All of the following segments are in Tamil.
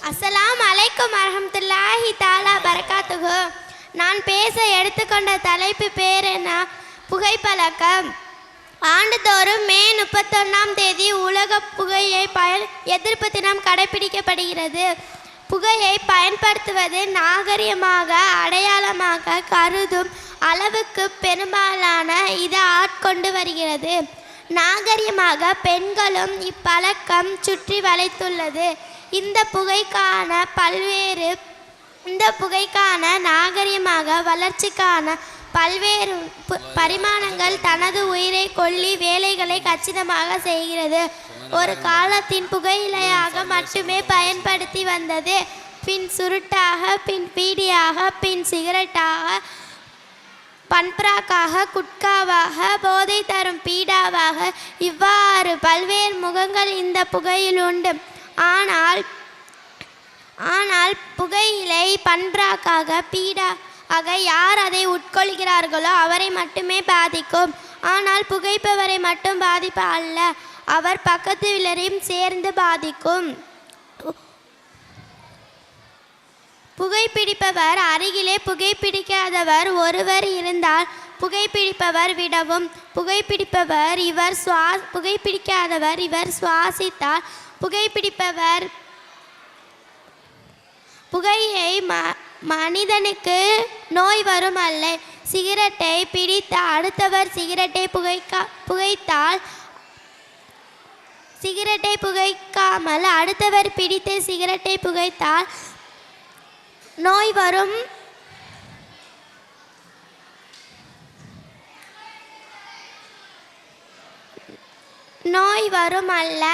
அஸ்ஸலாமு அலைக்கும் வரஹ்மத்துல்லாஹி தஆலா பரகாத்துஹு. நான் பேச எடுத்துக்கொண்ட தலைப்பு பேர் என்ன? புகைப்பழக்கம். ஆண்டுதோறும் மே 31ஆம் தேதி உலக புகையை எதிர்ப்பு தினம் கடைபிடிக்கப்படுகிறது. புகையை பயன்படுத்துவது நாகரிகமாக அடையாளமாக கருதும் அளவுக்கு பெரும்பாலான இது ஆட்கொண்டு வருகிறது. நாகரிகமாக பெண்களும் இப்பழக்கம் சுற்றி வளைத்துள்ளது. இந்த புகைக்கான நாகரிகமாக வளர்ச்சிக்கான பல்வேறு பரிமாணங்கள் தனது உயிரை கொல்லி வேலைகளை கச்சிதமாக செய்கிறது. ஒரு காலத்தின் புகையிலையாக மட்டுமே பயன்படுத்தி வந்தது. பின் சுருட்டாக, பின் பீடியாக, பின் சிகரெட்டாக, பன்பிராக்காக, குட்காவாக, போதை தரும் பீடாவாக, இவ்வாறு பல்வேறு முகங்கள் இந்த புகையில் உண்டு. ஆனால் புகையிலை பன்பிராக்காக, பீடாக யார் அதை உட்கொள்கிறார்களோ அவரை மட்டுமே பாதிக்கும். ஆனால் புகைப்பவரை மட்டும் பாதிப்பு அல்ல, அவர் பக்கத்து வீலரையும் சேர்ந்து பாதிக்கும். புகைப்பிடிப்பவர் அருகிலே புகைப்பிடிக்காதவர் ஒருவர் இருந்தால் புகைப்பிடிப்பவர் விடவும், புகைப்பிடிப்பவர் புகைப்பிடிக்காதவர் இவர் சுவாசித்தால் புகைப்பிடிப்பவர் புகையை மனிதனுக்கு நோய் வரும் அல்ல. சிகரெட்டை பிடித்த அடுத்தவர் சிகரெட்டை புகைக்காமல் அடுத்தவர் பிடித்து சிகரெட்டை புகைத்தால் நோய் வரும் அல்ல.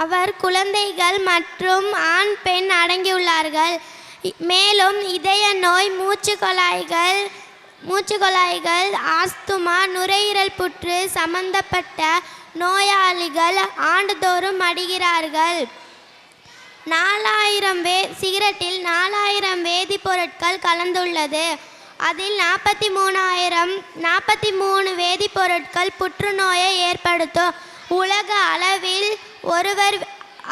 அவர் குழந்தைகள் மற்றும் ஆண் பெண் அடங்கியுள்ளார்கள். மேலும் இதய நோய், மூச்சுக்குழாய்கள், ஆஸ்துமா, நுரையீரல் புற்று சம்பந்தப்பட்ட நோயாளிகள் ஆண்டுதோறும் மடிகிறார்கள். சிகரெட்டில் 4000 வேதிப்பொருட்கள் கலந்துள்ளது. அதில் 43 வேதிப்பொருட்கள் புற்றுநோயை ஏற்படுத்தும். உலக அளவில் ஒருவர்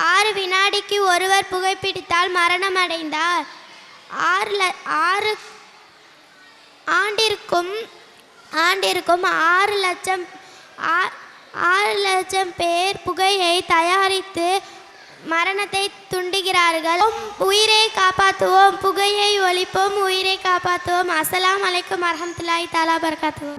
6 வினாடிக்கு ஒருவர் புகைப்பிடித்தால் மரணமடைந்தார். 6 லட்சம் பேர் புகையை தயாரித்து மரணத்தை துண்டுகிறார்கள். உயிரை காப்பாற்றுவோம், புகையை ஒழிப்போம், உயிரை காப்பாற்றுவோம். அஸ்ஸலாமு அலைக்கும் வரஹ்மத்துல்லாஹி தஆலா பரகாத்துஹு.